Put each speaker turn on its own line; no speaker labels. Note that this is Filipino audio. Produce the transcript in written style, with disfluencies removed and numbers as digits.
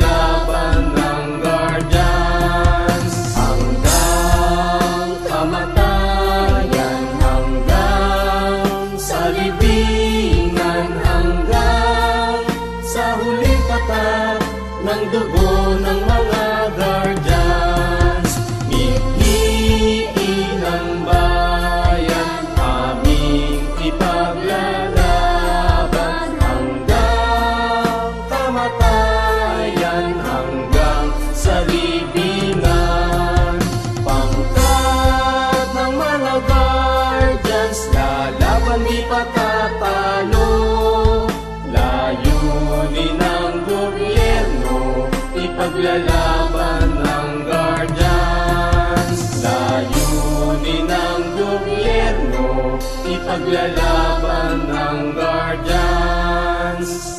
Ipaglalaban ng Guardians hanggang kamatayan, hanggang sa libingan, hanggang sa huling tatak ng dugo ng mga Guardians. Mithiin ang bayan, aming ipaglalaban hanggang kamatayan, hanggang sa libingan. Pangkat ng mga Guardians, lalaban di patatalo. Layunin ng gobyerno, ipaglalaban ng Guardians. Layunin ng gobyerno, ipaglalaban ng Guardians.